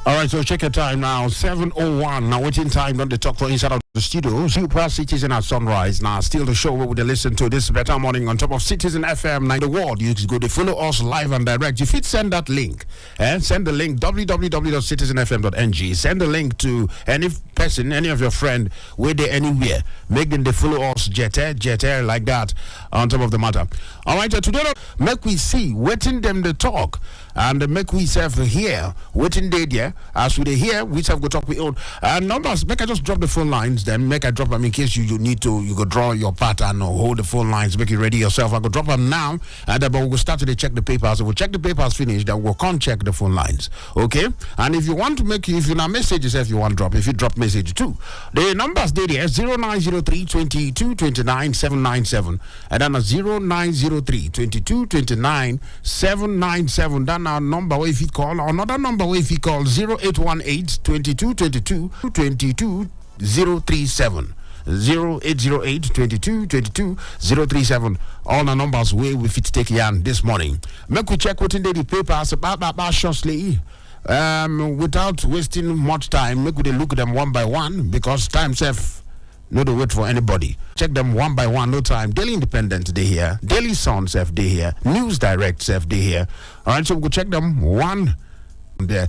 All right, so check your time now, 7:01. Now, waiting time, not the talk for inside of the studio. Super Citizen at Sunrise. Now, still the show where we listen to this better morning on top of Citizen FM 9 the world. You go to follow us live and direct. If you send that link, send the link www.citizenfm.ng. Send the link to any person, any of your friend, where they anywhere. Make them they follow us, jet air like that on top of the matter. All right, so today, make we see, waiting them to talk. And make we self here, waiting day there. As we hear, we have go talk with own numbers. Make I just drop the phone lines, then make I drop them in case you need to. You go draw your pattern or hold the phone lines, make it ready yourself. I go drop them now, and but we'll start to check the papers. If we check the papers finished, then we'll come check the phone lines. Okay? And if you want to make, if you now messages, if you want to drop, if you drop message too, the numbers there 0903 22 29 797, and then 0903 22 29 797. Then our number where if you call, another number where if you call 0818 22 22 22 037. 0808 22 22 037. All our numbers where we fit take yan this morning. Make we check what in the papers about shortly. Without wasting much time, make we look at them one by one because time safe. No to wait for anybody. Check them one by one, no time. Daily Independent, they here. Daily Sun, self, they here. News Direct, self, they here. All right, so we'll check them one. There,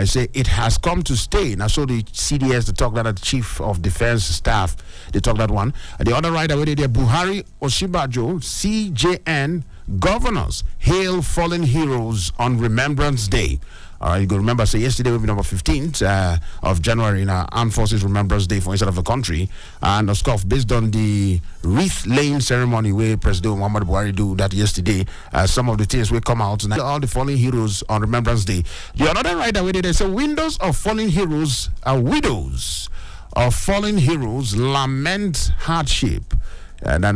say it has come to stay. Now, so the CDS, the talk that the Chief of Defense Staff, they talk that one. The other right away there, Buhari, Oshibajo, CJN, governors hail fallen heroes on Remembrance Day. You can remember, so yesterday will be number 15th of January in our Armed Forces Remembrance Day for inside of the country. And of course, based on the wreath laying ceremony where President Muhammadu Buhari do that yesterday, some of the things will come out. And all the fallen heroes on Remembrance Day. The other right away, they say windows of fallen heroes are widows of fallen heroes lament hardship. And then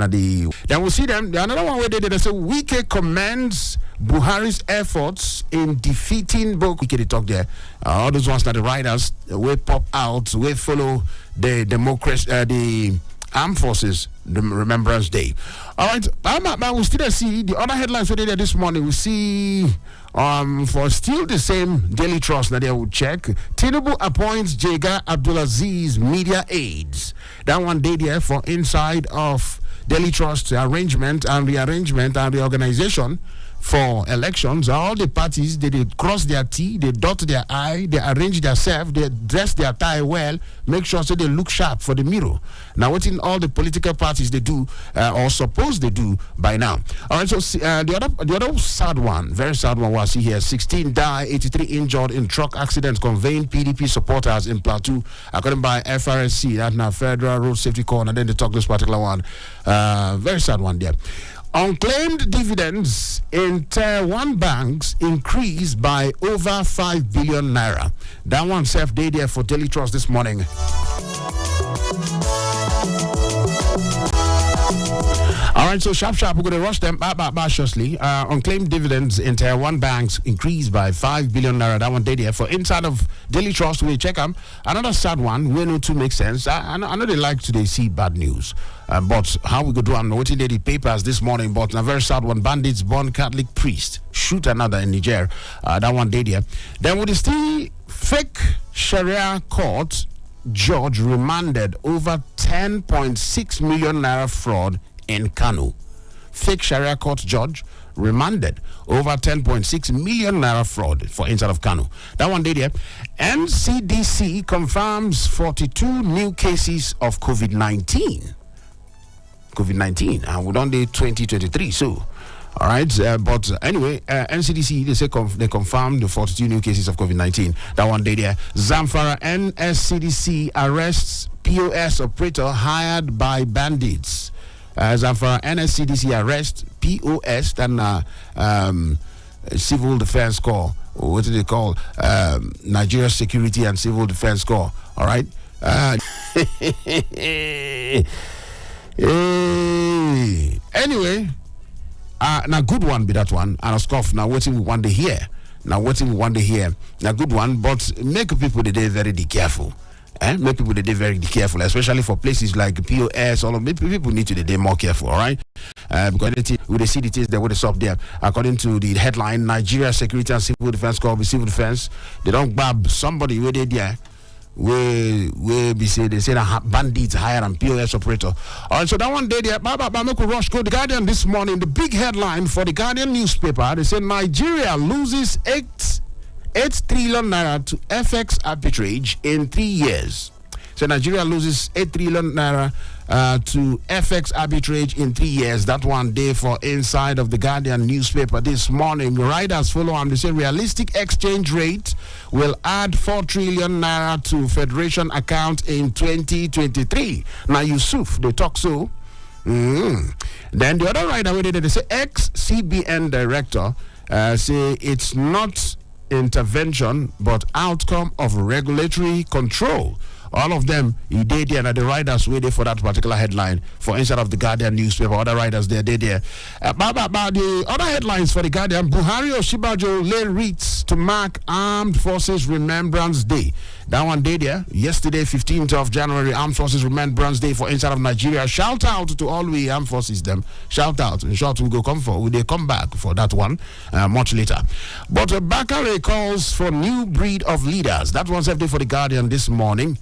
we'll see them. Another one where they say Wike commends Buhari's efforts in defeating Wike. They talk there. All those ones that the riders will pop out, will follow the democracy, the Armed Forces the Remembrance Day. All right, but we still see the other headlines where they there this morning. We see for still the same Daily Trust that they will check. Tinubu appoints Jega Abdulaziz media aides. That one day there for inside of Daily Trust arrangement and rearrangement and reorganization for elections. All the parties they cross their T, they dot their I, they arrange themselves, they dress their tie well, make sure so they look sharp for the mirror. Now, what in all the political parties they do or suppose they do by now. All right, so the other sad one, very sad one was here: 16 die, 83 injured in truck accident conveying PDP supporters in Plateau, according by FRSC, that now Federal Road Safety Corps, and then they talk this particular one. Very sad one there. Unclaimed dividends in Tier 1 banks increased by over 5 billion naira. That one self day there for Daily Trust this morning. All right, so sharp, we're going to rush them shortly. Unclaimed dividends in Tier 1 banks increased by 5 billion naira. That one day there for inside of Daily Trust. We check them. Another sad one, we know to make sense. I know they like to see bad news. But how we go do, I'm waiting the papers this morning, but a very sad one. Bandits burn Catholic priest, shoot another in Niger. That one day there. Then with the still fake Sharia court judge remanded over 10.6 million naira fraud in Kano. Fake Sharia court judge remanded over 10.6 million naira fraud for inside of Kano. That one day there. NCDC confirms 42 new cases of COVID-19, and we're on day 2023. So, all right. But anyway, NCDC they confirmed the 42 new cases of COVID-19. That one day there. Zamfara NSCDC arrests POS operator hired by bandits. Zamfara NSCDC arrests POS, then Civil Defense Corps. What do they call? Nigeria Security and Civil Defense Corps. All right. Anyway, now good one be that one. And of course, now waiting we want to hear. Now good one, but make people today very careful. Make people they very careful, especially for places like POS. All of people need to be more careful, all right? Because we see the things that would up there. According to the headline, Nigeria Security and Civil Defense Corps, Civil Defense, they don't grab somebody where they there. They say that bandits hire and POS operator. All right, so that one day there, Rush go The Guardian this morning. The big headline for the Guardian newspaper, they say Nigeria loses 8 trillion naira to FX arbitrage in 3 years. So Nigeria loses 8 trillion naira to FX arbitrage in 3 years. That one day for inside of the Guardian newspaper this morning. Riders follow on. They say realistic exchange rate will add 4 trillion naira to Federation account in 2023. Now Yusuf, they talk so. Then the other rider, they say ex-CBN director say it's not intervention but outcome of regulatory control. All of them, he did there, and the riders waited for that particular headline for inside of the Guardian newspaper. Other riders there, they there. The other headlines for the Guardian: Buhari Oshibajo lay wreaths to mark Armed Forces Remembrance Day. That one day there. Yesterday, 15th of January, Armed Forces Remembrance Day for inside of Nigeria. Shout out to all we armed forces them. Shout out. In short, we they come back for that one much later. But Bakare calls for new breed of leaders. That one's every day for the Guardian this morning.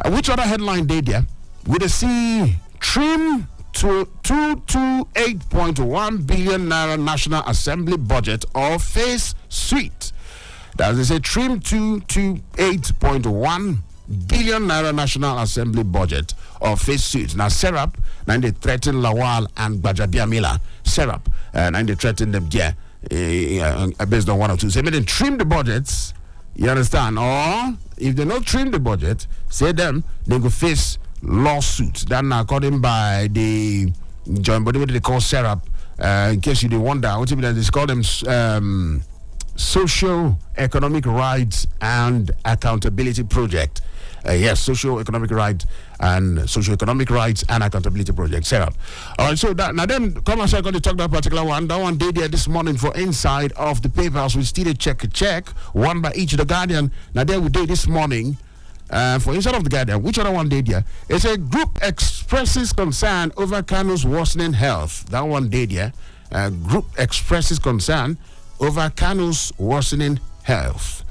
Which other headline day there? We see trim to 228.1 billion naira National Assembly budget or face suite. That is a trim 228.1 billion naira National Assembly budget or face suite. Now Serap, now they threaten Lawal and Gbajabiamila. Serap, and they threaten them there based on one or two. So they trim the budgets. You understand? Or if they not trim the budget, say them, they go face lawsuits. Then according by the joint body, what they call Serap, in case you didn't wonder, what they call them Socio-Economic Rights and Accountability Project. Yes, Socio-Economic Rights and Accountability Project. Serap. All right, so that now then come on, going to talk that particular one. That one day there this morning for inside of the papers. We still check one by each. The Guardian. Now there we did this morning for inside of the Guardian. Which other one day there? It's a group expresses concern over Kanu's worsening health. That one day there. Group expresses concern over Kanu's worsening health.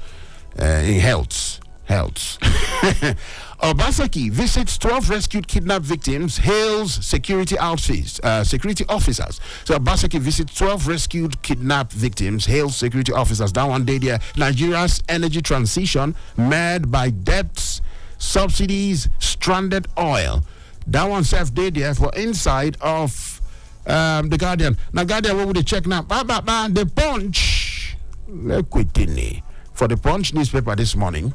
Obaseki visits 12 rescued kidnapped victims, hails security officers. So Obaseki visits 12 rescued kidnapped victims, hails security officers. That one day there. Nigeria's energy transition marred by debts, subsidies, stranded oil. That one self day there for inside of the Guardian. Now Guardian, what would they check now? The Punch. For the Punch newspaper this morning.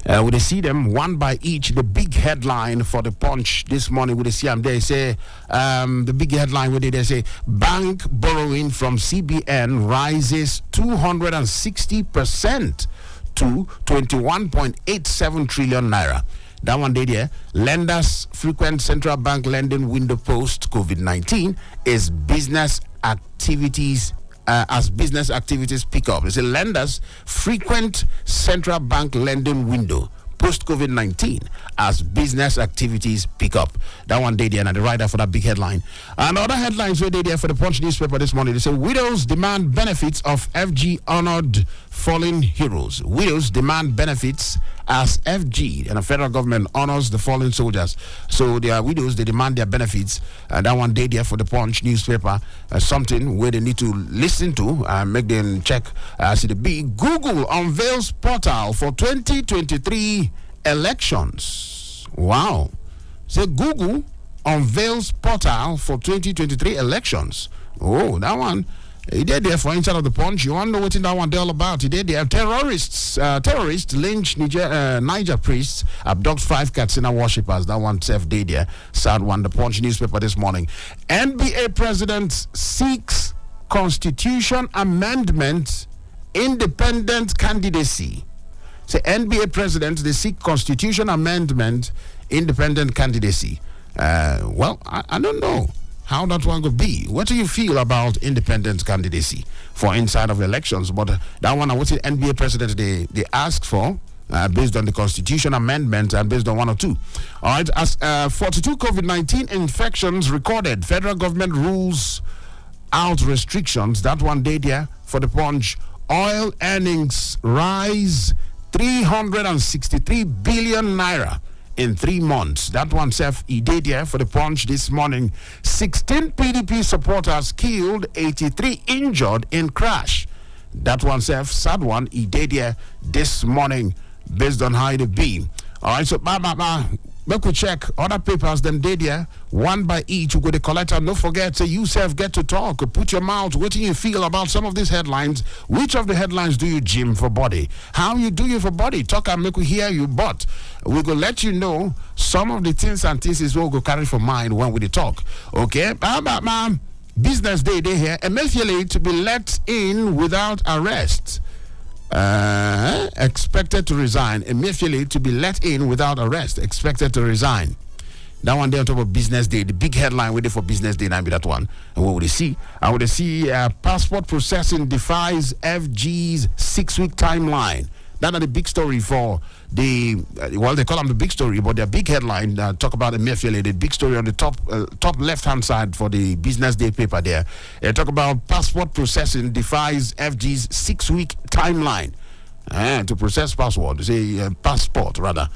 We see them one by each. The big headline for the Punch this morning, we see them there. Say the big headline where they say bank borrowing from CBN rises 260% to 21.87 trillion naira. That one day there. Lenders frequent central bank lending window post COVID-19 is business activities. As business activities pick up. They say lenders frequent central bank lending window post COVID-19 as business activities pick up. That one day there, and the writer for that big headline. And other headlines were there for the Punch newspaper this morning. They say widows demand benefits of FG honored fallen heroes. Widows demand benefits as FG and the federal government honors the fallen soldiers. So they are widows, they demand their benefits. And that one day there for the Punch newspaper, something where they need to listen to and make them check. See the big Google unveils portal for 2023 elections. Wow. So Google unveils portal for 2023 elections. Oh, that one. He did there for inside of the Punch. You want to know what that one they all about? He did there. Terrorists lynch Niger priests, abduct 5 Katsina worshippers. That one self did there. Sad one. The Punch newspaper this morning. NBA president seeks constitution amendment, independent candidacy. Say NBA president, they seek constitution amendment, independent candidacy. Well, I don't know how that one could be. What do you feel about independent candidacy for inside of elections? But that one, I would say NBA president, they ask for based on the Constitution Amendment and based on 102. All right, as 42 COVID-19 infections recorded, federal government rules out restrictions. That one day there for the Punch. Oil earnings rise 363 billion naira in 3 months. That one self he did here for the Punch this morning. 16 PDP supporters killed, 83 injured in crash. That one self, sad one, he did here this morning based on how it be. All right, so make we check other papers them did here, one by each. You go to collect and don't forget, say you self get to talk. Put your mouth. What do you feel about some of these headlines? Which of the headlines do you gym for body? How you do you for body? Talk and make we hear you, but we go let you know some of the things and things is what we go carry for mind when we talk. Okay, business day here. Emefiele to be let in without arrest. Expected to resign. Emefiele to be let in without arrest. Expected to resign. That one there on top of business day. The big headline waiting for business day. Now be that one. And what would they see? I would see passport processing defies FG's 6-week timeline. That's the big story for the they call them the big story, but their big headline talk about Emefiele. The big story on the top left hand side for the business day paper there. Talk about passport processing defies FG's 6-week timeline to process passport. Passport rather.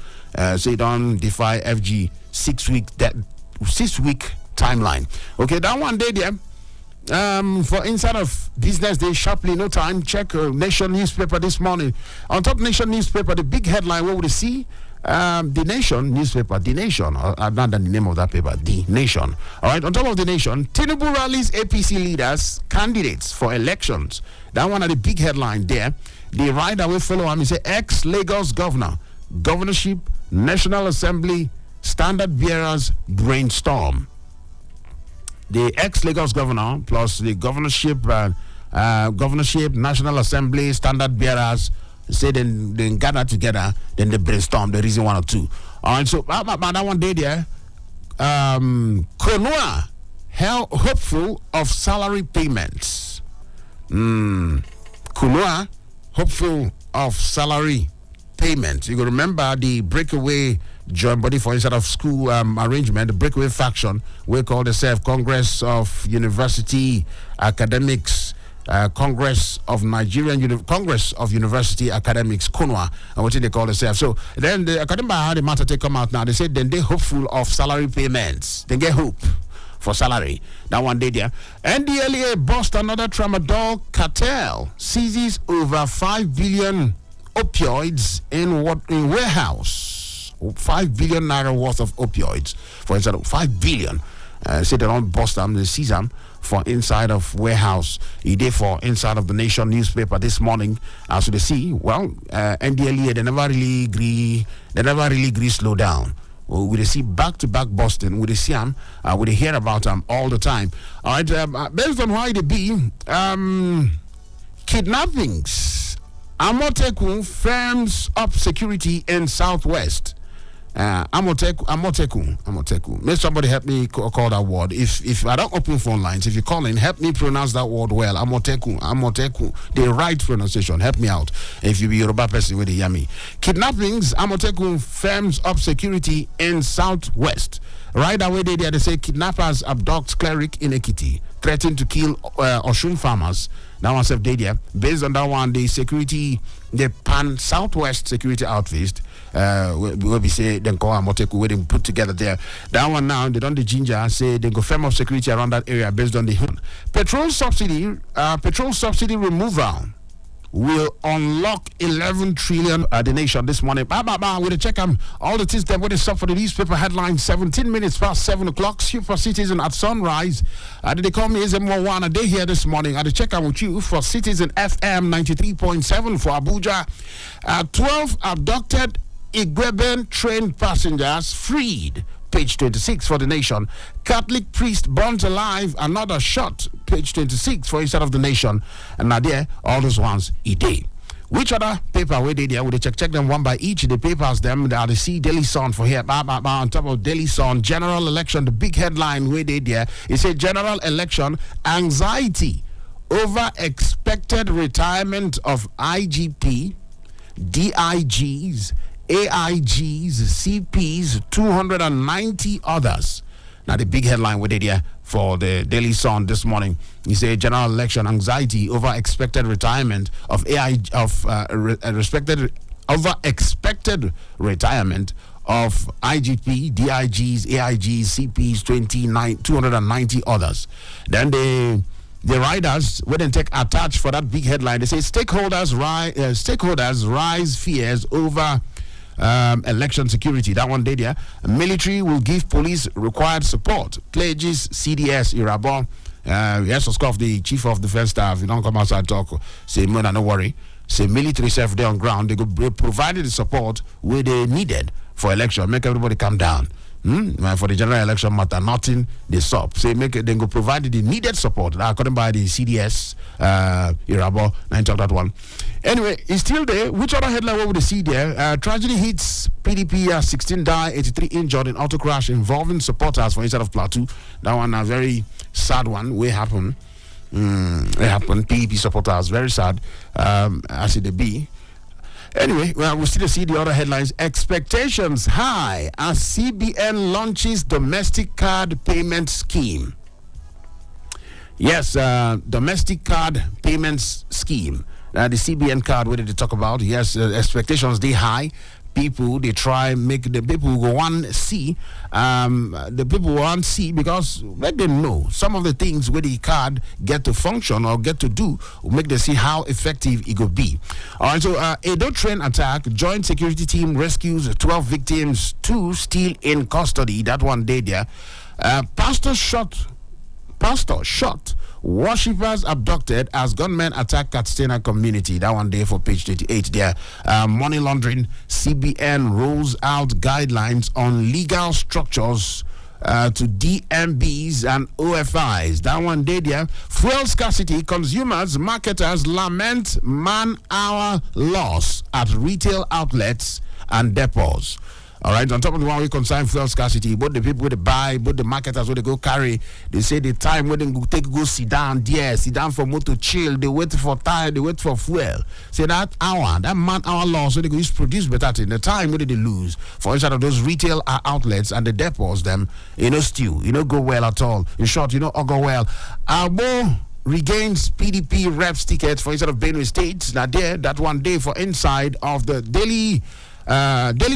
Say don't defy FG 6-week timeline. Okay, that one day there. For inside of business day, sharply, no time. Check Nation newspaper this morning. On top Nation newspaper, the big headline, what would you see? The Nation newspaper, The Nation, not the name of that paper, The Nation. All right, on top of The Nation, Tinubu rallies APC leaders, candidates for elections. That one are the big headline there. The right away follow him. He say ex-Lagos governor, governorship, National Assembly, standard bearers brainstorm. The ex-Lagos governor plus the governorship, National Assembly, standard bearers say then gather together, then they brainstorm the reason 1 or 2. All right, so that one day there, Konua hopeful of salary payments. Konua hopeful of salary payments. You can remember the breakaway joint body for inside of school arrangement, the breakaway faction, we call themselves Congress of University Academics, Congress of Nigerian Congress of University Academics, Konwa, and what they call themselves. So then the academic how the matter take come out now. They say then they hopeful of salary payments. They get hope for salary. That one day there. NDLEA bust another tramadol cartel, seizes over 5 billion opioids in warehouse. 5 billion naira worth of opioids for inside of 5 billion. Say they don't bust them, they seize them for inside of warehouse. He did for inside of the Nation newspaper this morning. As they see, well, NDLEA they never really agree slow down. We see back-to-back busting. We see them. We hear about them all the time. All right, based on why they be kidnappings. Amotekun firms up security in Southwest. Amotekun. May somebody help me call that word. If I don't open phone lines, if you call in, help me pronounce that word well. Amotekun. The right pronunciation. Help me out. If you be Yoruba person with the yummy. Kidnappings. Amotekun firms up security in Southwest. Right away they say kidnappers abduct cleric in Ekiti, threaten to kill Oshun farmers. That one self did based on that one, the Pan Southwest security outfit, we say then call Amoteku where they put together there. That one now they don't the ginger say they go firm up security around that area based on the petrol subsidy removal will unlock 11 trillion the Nation this morning. We'll check all the things that what is up for the newspaper headlines. 17 minutes past 7 o'clock. Super Citizen at sunrise. They call me Ezemmuo a day here this morning. I check out with you for Citizen FM 93.7 for Abuja. 12 abducted Igweben train passengers freed. Page 26 for the Nation. Catholic priest burns alive, another shot. Page 26 for inside of the Nation. And now there, all those ones, day. Which other paper we did there? We check them one by each. The papers them are the C Daily Sun for here. On top of Daily Sun, general election. The big headline we did there. It said general election anxiety over expected retirement of IGP. DIGs, AIGs, CPs, 290 others. Now, the big headline with it here for the Daily Sun this morning. You say general election anxiety over expected retirement of expected retirement of IGP, DIGs, AIGs, CPs, 290 others. Then the riders wouldn't take attach for that big headline. They say stakeholders rise fears over election security. That one did, yeah. Military will give police required support. Pledges CDS Irabo. Yes, of course, the chief of defense staff, you don't come outside talk. Say, no worry. Say military self there on ground, they go provided the support where they needed for election. Make everybody calm down. For the general election matter, nothing they stop. Say they go provide the needed support. According by the CDS, Irabo, 9 talk that one. Anyway, it's still there. Which other headline what would they see there? Tragedy hits PDP, 16 die, 83 injured in auto crash involving supporters for inside of Plateau. That one a very sad one. Where happened? It happened. PDP supporters, very sad. As it be. Anyway, we still see the other headlines. Expectations high as CBN launches domestic card payment scheme. Yes, domestic card payments scheme. The CBN card, what did they talk about? Yes, expectations they high. People they try make the people go on see the people want see because let them know some of the things where the card get to function or get to do will make them see how effective it could be. All right, so Edo train attack, joint security team rescues 12 victims, 2 still in custody. That one day there. Pastor shot worshippers abducted as gunmen attack Katsina community. That one day for page 38 there. Money laundering. CBN rolls out guidelines on legal structures to DMBs and OFIs. That one day there. Fuel scarcity. Consumers, marketers lament man-hour loss at retail outlets and depots. All right, on top of the one we concern fuel scarcity, both the people who they buy, both the marketers who they go carry, they say the time when they go sit down for motor chill, they wait for tire, they wait for fuel. Say that hour, that man-hour loss, so they go use produce better thing. The time when they lose for inside of those retail outlets and the depots, them, stew, go well at all. In short, all go well. Abo regains PDP reps tickets for inside of Benue State. Now there, that one day for inside of the Daily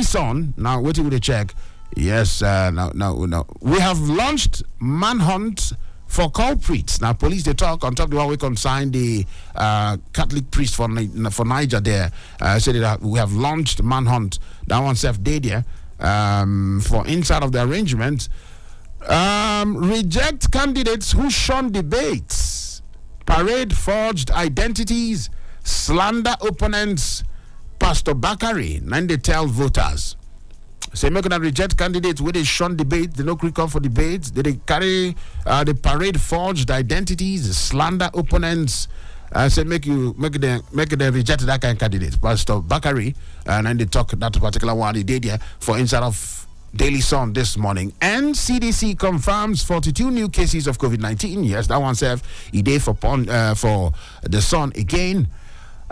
Sun. Now, what will they check? Yes, no. We have launched manhunt for culprits. Now, police they talk on top of the one we consigned the Catholic priest for Niger there. Said that we have launched manhunt. That one self did there for inside of the arrangement. Reject candidates who shun debates, parade forged identities, slander opponents. Pastor Bakari, and they tell voters. Say, make gonna reject candidates where they shun debate, they no quick come for debates, they carry the parade forged identities, slander opponents. Say make them reject that kind of candidate. Pastor Bakari, and then they talk that particular one they did here for inside of Daily Sun this morning. And CDC confirms 42 new cases of COVID-19. Yes, that one self, a day for the Sun again.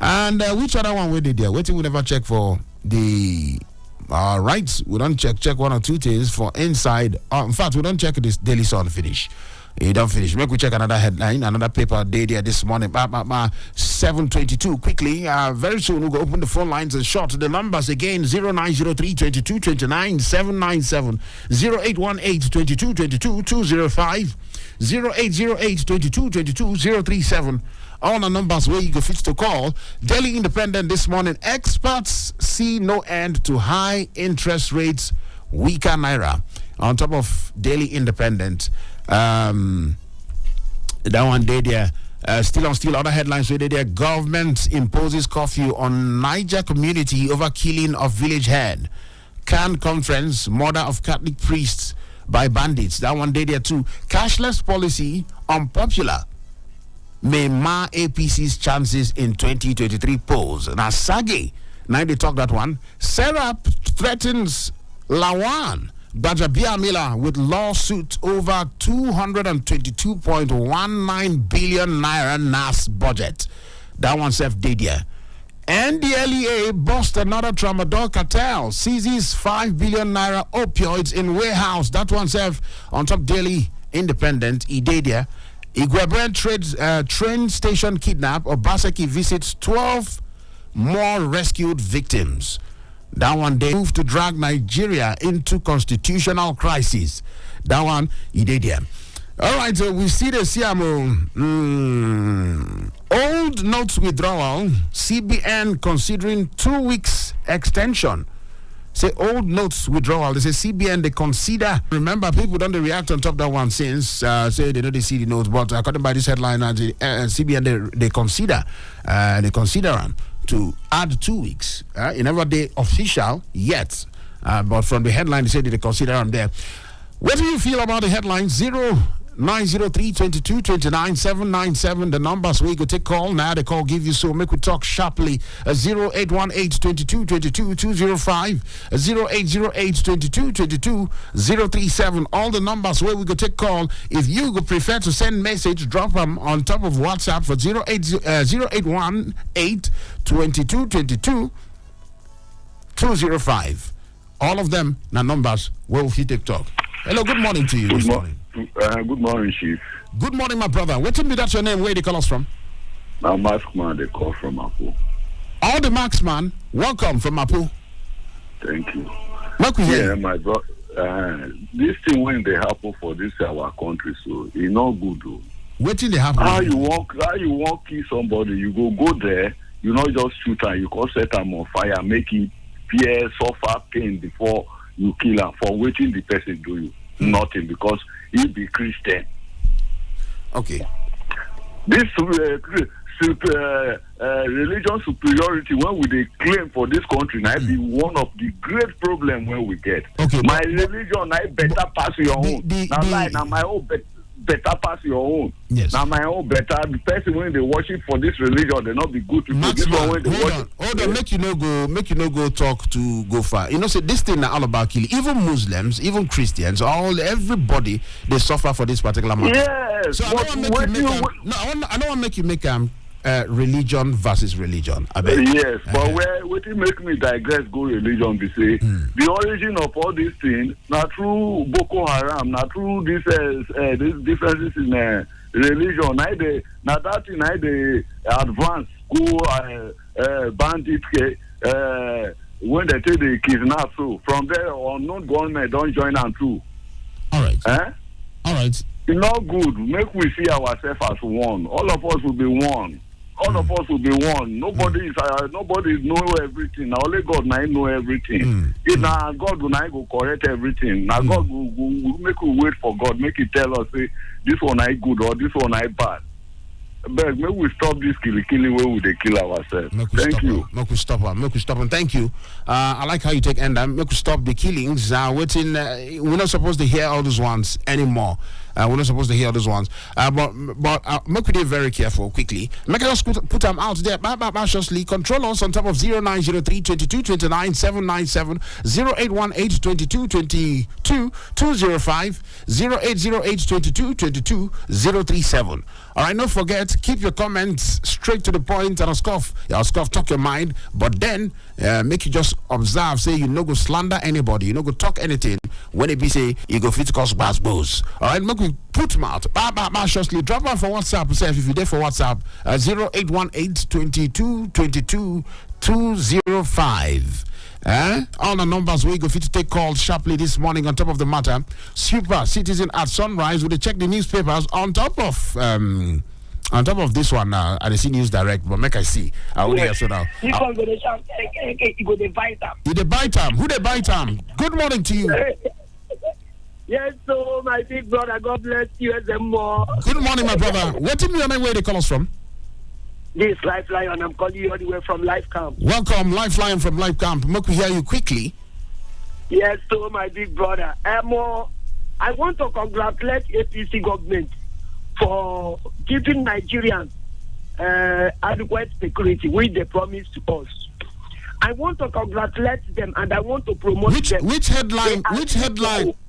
And which other one we did there? Waiting, we never check for the rights. We don't check one or two things for inside. In fact, we don't check this Daily Sun finish. You don't finish. Make we check another headline, another paper day there this morning. 7:22 quickly. Very soon we'll go open the phone lines and short the numbers again. 0903 22 29 797 0818 22 22 205 0808 22 22 037. All the numbers where you go fit to call. Daily Independent this morning. Experts see no end to high interest rates, weaker naira. On top of Daily Independent, that one day there. Still other headlines where there. Government imposes curfew on Niger community over killing of village head. Can conference, murder of Catholic priests by bandits. That one day there too. Cashless policy unpopular. May mar APC's chances in 2023 polls. Now, Sage, now they talk that one. Serap threatens Lawan Bajabiamila with lawsuit over 222.19 billion naira NAS budget. That one self did here. NDLEA bust another tramadol cartel, seizes 5 billion naira opioids in warehouse. That one serve on top Daily Independent, Idadia. Igwebren train station kidnap. Obaseki visits 12 more rescued victims. That one, they moved to drag Nigeria into constitutional crisis. That one, Idadia. All right, so we see the CMO. Old notes withdrawal. CBN considering 2 weeks extension. Say old notes withdrawal. They say CBN they consider. Remember, people don't react on top of that one since say they know they see the notes. But according by this headline, CBN they consider to add 2 weeks. It never they official yet, but from the headline they say they consider on there. What do you feel about the headline? 0903 22 29 797. The numbers we go take call. Now the call give you so make we talk sharply. 0818 22 22 205 0808 22 22 037. All the numbers where we go take call. If you go prefer to send message, drop them on top of WhatsApp for 0818 22 22 205. All of them now numbers where we take talk. Hello, good morning to you this morning. Good morning, Chief. Good morning, my brother. What be that your name? Where they call us from? Now, Marksman, they call from Abu. All the Marksman, welcome from Abu. Thank you. Yeah, my brother. This thing when they happen for this our country, so it's not good though. What did they happen? How you walk kill somebody? You go there. You not just shoot and you can set them on fire, make it fear, suffer pain before you kill him for waiting the person do you nothing because he be Christian. Okay. This religion superiority when we they claim for this country now be one of the great problem when we get. Okay. My religion I better pass your own. Now my own better pass your own. Yes. Now my own better. The person when they worship for this religion, they not be good people. Maxman, hold on. Make you no go talk to go far. You know, say this thing all about killing. Even Muslims, even Christians, everybody they suffer for this particular matter. Yes. So I don't want to make you make religion versus religion. I bet. Yes, but what it make me digress go religion be say the origin of all these things not through Boko Haram, not through these differences in religion. Now that thing the advance go bandit when they take the kidnap so from there unknown government don't join them too. All right. All right. It's not good. Make we see ourselves as one. All of us will be one. All of us will be one. Nobody know everything. Now only God know everything. If now God will not go correct everything. Now God will make we wait for God. Make He tell us say this one I good or this one I bad. But maybe we stop this killing where we they kill ourselves. Thank you. Make we stop them. Thank you. I like how you take end. Make we stop the killings. Waiting. We're not supposed to hear all those ones anymore. We're not supposed to hear those ones. But make we be very careful quickly. Make us put them out there. Cautiously. Control us on top of 0903 22 29 797 0818 22 22 205 0808 22 22 037. All right, don't forget, keep your comments straight to the point and I'll scoff talk your mind, but then make you just observe, say you no go slander anybody, you no go talk anything when it be say you go fit cause bass bows. All right, make we put them out. Shortly, drop out for WhatsApp, say if you're there for WhatsApp, 0818 22 22 205. All the numbers we go fit to take calls sharply this morning on top of the matter. Super Citizen at sunrise. Will they check the newspapers on top of this one now? I see News Direct, but make I see. I will hear so now. This one go to shout. You go to bite them. You they bite them. Who they bite them? Good morning to you. Yes, so my big brother, God bless you, Ezemmuo. Good morning, my brother. What team you on where they call us from? This Lifeline, I'm calling you all the way from Life Camp. Welcome, Lifeline from Life Camp. Make we hear you quickly. Yes, so my big brother. I want to congratulate APC government for giving Nigerians adequate security, which they promised to us. I want to congratulate them and I want to promote them. Which headline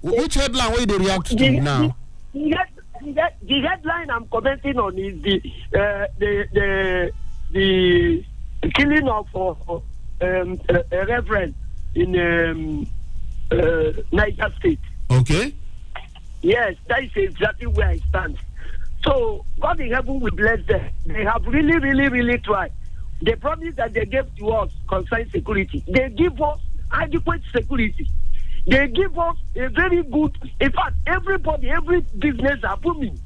will they react to now? The headline I'm commenting on is the killing of a reverend in Niger State. Okay. Yes, that is exactly where I stand. So God in heaven will bless them. They have really, really, really tried. The promise that they gave to us concerning security, they give us adequate security. They give us a very good. In fact, everybody, every business are booming.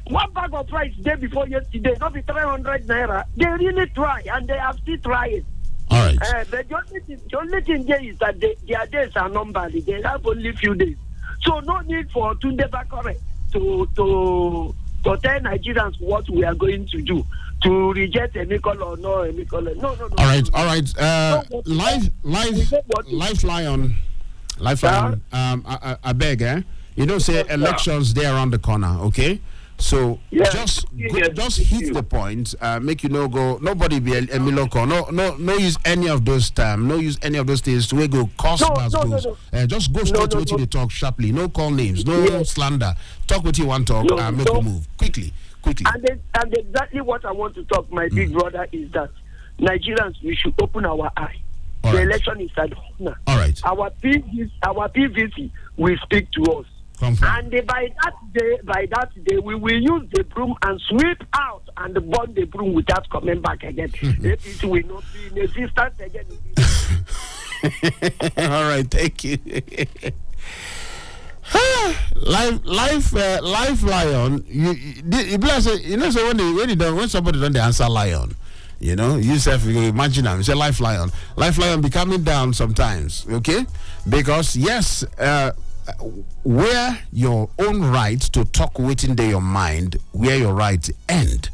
One bag of rice day before yesterday, not be 300 naira. They really try, and they are still trying. All right. But the only thing there is that their days are numbered. They have only few days. So no need for Tunde Bakore to tell Nigerians what we are going to do, to reject Emikolo or no Emikolo. No. All right. Lifeline. I beg, you don't say elections there around the corner, okay? So just hit the point. Make you no go. Nobody be Emiloko. No use any of those terms. No use any of those things. To go cost goes. Just go straight to what you talk sharply. No call names. No slander. Talk what you want to talk. Make a move quickly. And exactly what I want to talk, my big brother, is that Nigerians, we should open our eye. All the right. election is at home. All right. Our PVC will speak to us. And by that day, we will use the broom and sweep out and burn the broom without coming back again. It will not be in existence again. All right, thank you. Life lion. You bless it. You know, so when somebody don't answer lion, you know, you imagine them. Say life lion be coming down sometimes, okay? Because yes, where your own right to talk within your mind, where your right end,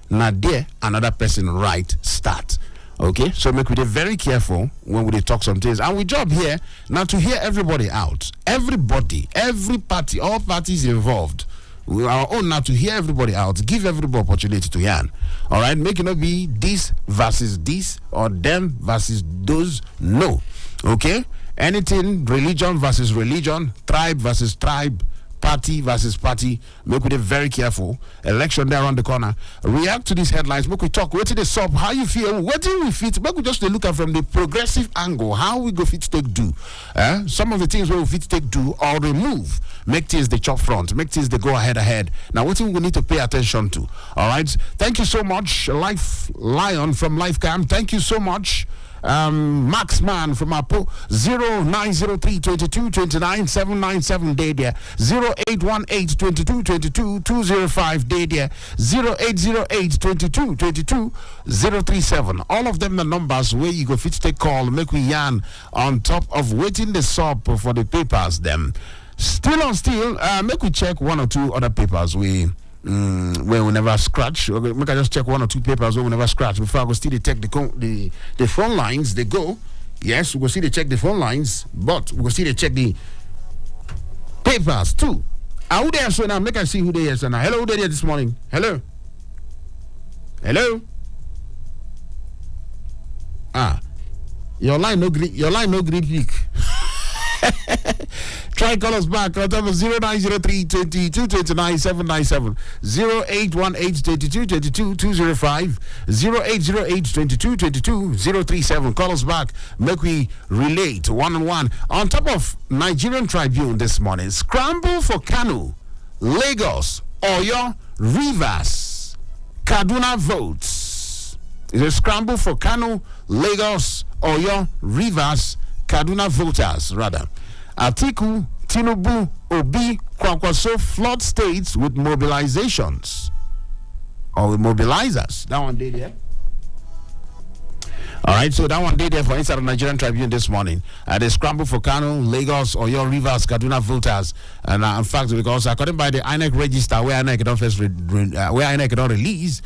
now there another person right start. Okay, so make we be very careful when we talk some things. And we job here now to hear everybody out. Everybody, every party, all parties involved. We are own now to hear everybody out. Give everybody opportunity to yarn. All right, make it not be this versus this or them versus those. No. Okay? Anything religion versus religion, tribe versus tribe, party versus party. Make we be very careful. Election there around the corner. React to these headlines. Make we talk. What is up? How you feel? What do we fit? Make we just look at from the progressive angle. How we go fit take do? Some of the things we fit take do or remove. Make things the chop front. Make things the go ahead. Now, what thing we need to pay attention to? All right. Thank you so much, Life Lion from Lifecam. Thank you so much. Max Man from Apo 0903 22 29 797 day there 0818 22 22 205 day there 0808 22 22 037. All of them the numbers where you go fit take call make we yarn on top of waiting the sub for the papers them. Still make we check one or two other papers where we never scratch. Make I just check one or two papers where we never scratch before I go still check the phone lines. They go. Yes, we go see they check the phone lines, but we go see they check the papers too. Who there so now? Make I see who they are so now. Hello, who there this morning? Hello. Your line no green peak. Try call us back on top of 0903 22 29 797 0818 22 22 205 0808 22 22 037. Call us back. Make we relate one-on-one. On top of Nigerian Tribune this morning, scramble for Kano, Lagos, Oyo, Rivers, Kaduna votes. It's a scramble for Kano, Lagos, Oyo, Rivers, Kaduna voters, rather. Atiku, Tinubu, Obi, Kwankwaso flood states with mobilizations. Or with mobilizers. That one did, yeah? All right, so that one did there for Inside of Nigerian Tribune this morning. They scramble for Kano, Lagos, Oyo, Rivers, Kaduna voters. And in fact, because according by the INEC register, where INEC don't release,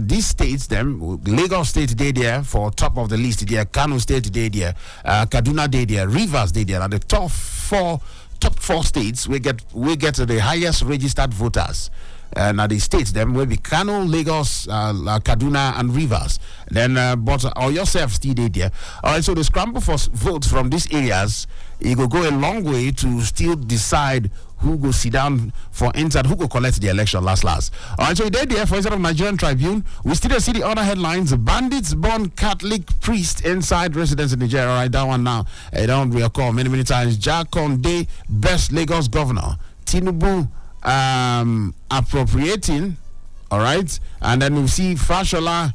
these states, them, Lagos State day there for top of the list there, Kano State day there, Kaduna day there, Rivers day there, and the top four states we get the highest registered voters. Now the states them will be Kano, Lagos, Kaduna, and Rivers. Then, but yourself still there. All right. So the scramble for votes from these areas, it will go a long way to still decide who go sit down for inside, who go collect the election last. All right, so there for inside of Nigerian Tribune, we still see the other headlines. Bandits burn Catholic priest inside residence in Nigeria. All right, that one now. I don't recall many times. Jack Conde, best Lagos governor. Tinubu appropriating, all right, and then we see Fashola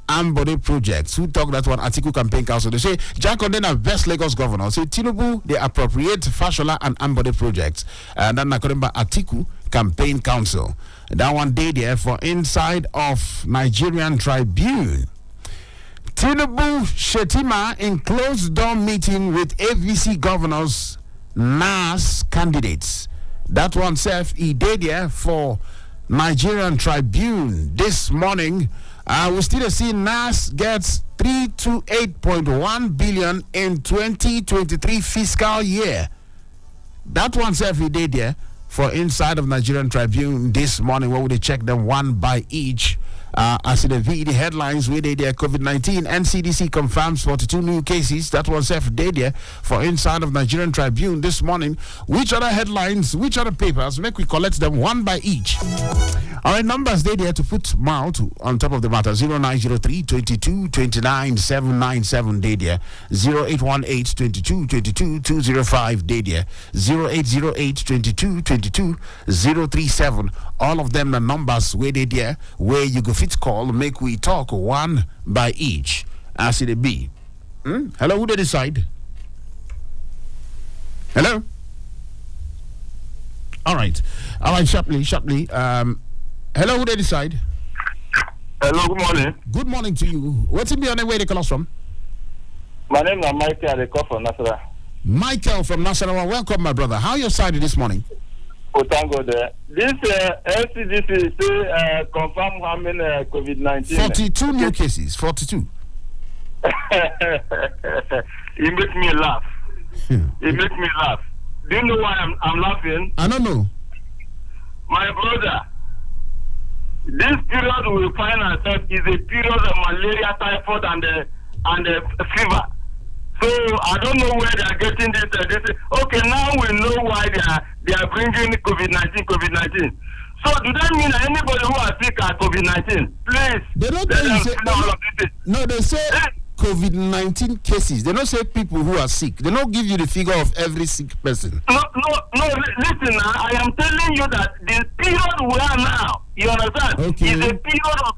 Ambode projects. Who talk that one? Atiku campaign council. They say Jack Condena best Lagos governor. Say Tinubu they appropriate Fashola and Ambode projects. And then according by Atiku campaign council. That one day there for inside of Nigerian Tribune. Tinubu Shetima in closed door meeting with AVC governors, NAS candidates. That one self he did there for Nigerian Tribune this morning. We still see NAS gets 328.1 billion in 2023 fiscal year. That one self he did there for inside of Nigerian Tribune this morning. Where would they check them one by each? As in the headlines where they there COVID-19, NCDC confirms 42 new cases. That was self day there for inside of Nigerian Tribune this morning. Which other headlines, which other papers? Make we collect them one by each. All right, numbers they there to put mouth on top of the matter. 0903 22 29 797 day there. 0818 22 22 205 day there. 0808 22 22 037. All of them the numbers where they there where you go fit call, make we talk one by each as it be. Hello, who they decide? Hello? All right, sharply. Hello, who they decide? Hello, good morning. Good morning to you. What's in the where they call us from? My name is Michael. I call from Nasarawa. Michael from Nasarawa. Welcome, my brother. How are your side this morning? Oh, thank God. This LCDC say confirm how many COVID-19. 42 new cases. 42. It makes me laugh. It makes me laugh. Do you know why I'm laughing? I don't know. My brother, this period we find ourselves is a period of malaria, typhoid, and fever. So I don't know where they are getting this. Okay, now we know why they are bringing COVID-19. So do that mean that anybody who are sick at COVID-19, please? They don't tell you say, no, they say COVID-19 cases. They don't say people who are sick. They don't give you the figure of every sick person. No. Listen, I am telling you that the period we are now, you understand, okay, is a period of